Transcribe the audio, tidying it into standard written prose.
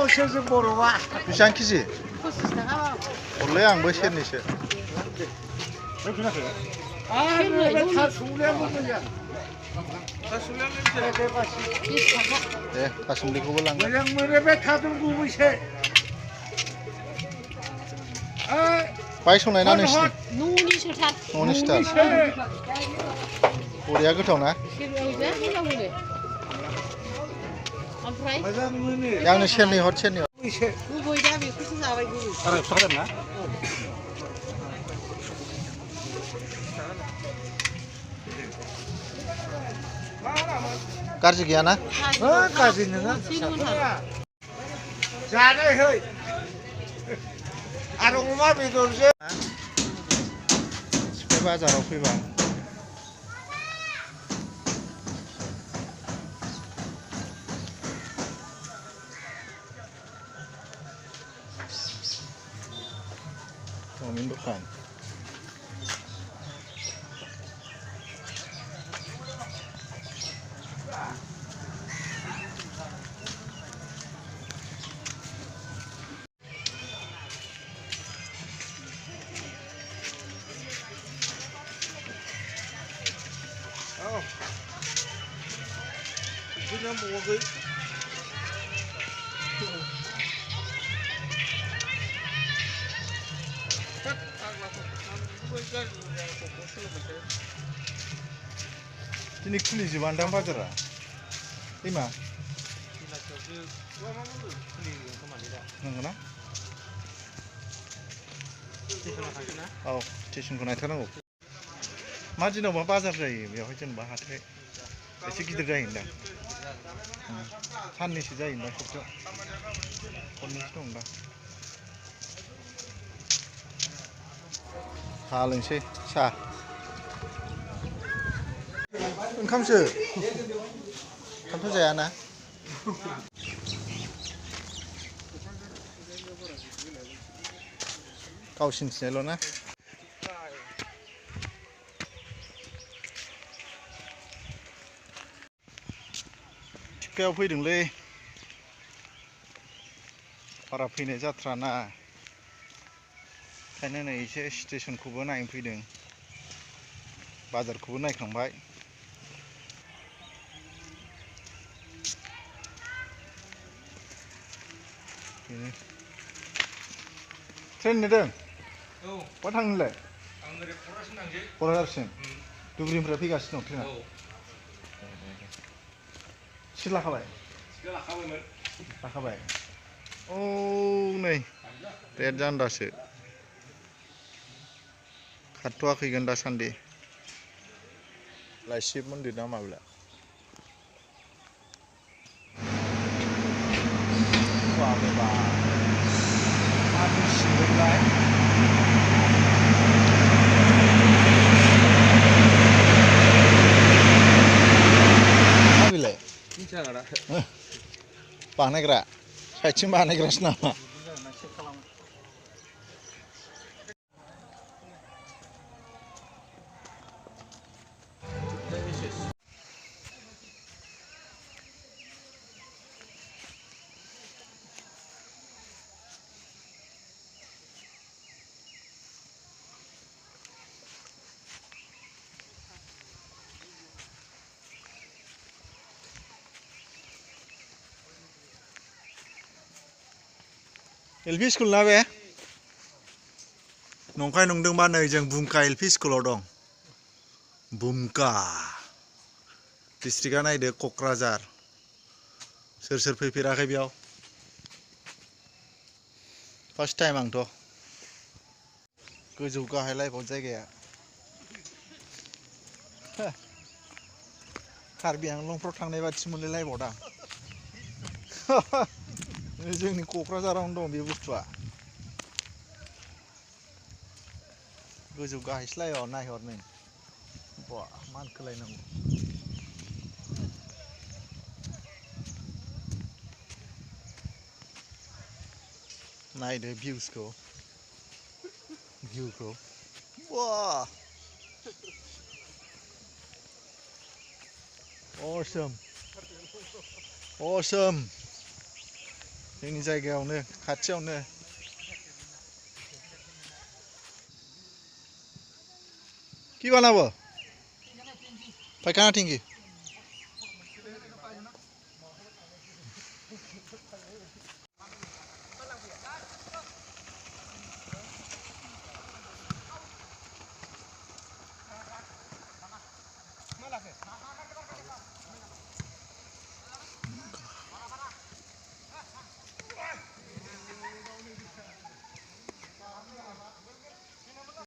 सेरजों बर'आ बेसेबां केजि 25 थाखा हरलाय आंबो सेरनैसो आरो बे थासुमलियाबो मोजां दे थासुमलिखौबो लांगोन मोजां मोनो बे थादुन गुबैसो बायस'नाय ना नोंसिनि न'निसोथार न'निसोथार बरिया गोथाव ना ओमफ्राय मोजां मोनो आंनो सेरनै हर सेरनै हर गुबै दा बेखौसो जाबाय गुबै आरो थागोन ना गाज्रि गैया ना गाज्रि नङा जानाय है आरो अमा बेदरजों बे बाजाराव फैबा चाउमिन दखान बिदिनो बावाखै दिनै खुलिजोबानदां बाजारा दैमा नंगौ ना औ स्टेसनखौ नायथारनांगौ मा दिनावबा बाजार जायो बेवहाय जेनेबा हाथाय एसे गिदिर जायोदां साननैसो जायोदां सप्तायाव खननैसो दं दा साहा लोंसै साहा ओंखामसो ओंखामथ' जायाना गावसिनिथिंजायल' ना टिपकायाव फैदोंलै बारा फैनाय जाथ्राना ओंखायनो नै एसे स्टेसनखौबो नायनो फैदों बाजारखौबो नायखांबाय ट्रेन नेदों बहा थांनो नोंलाय क'क्राझारसिम धुबुरिनिफ्राय फैगासिनो दं ट्रेना सिट लाखाबाय लाखाबाय औ नै रेड जान्दासो खारथ'वाखैगोन दासान्दि लाइसिब मन्दिर ना माबेला बानायग्रा साइथिं बानायग्रासो नामा एलपि स्कुल ना बे नंखाय नंदोंबा नै जों भुमका एलपि स्कुलाव दं भुमका डिस्ट्रिक्टआ नायदो क'क्राझार सोर सोर फैफेराखै बेयाव फार्स्ट टाइम आंथ' गोजौ गाहाय लायबाव जायगाया कार्बि आंलंफ्राव थांनाय बादिसो मोनलाय लायबावदां जोंनि क'क्राझारावनो दं बे बुस्थुआ गोजौ गाहायसो लायबाव नायहर नै बा मानखोलायनांगौ नायदो भिउसखौ वाह awesome जोंनि जायगायावनो खाथियावनो কি বানাবো পায়খানা টিঙ্গি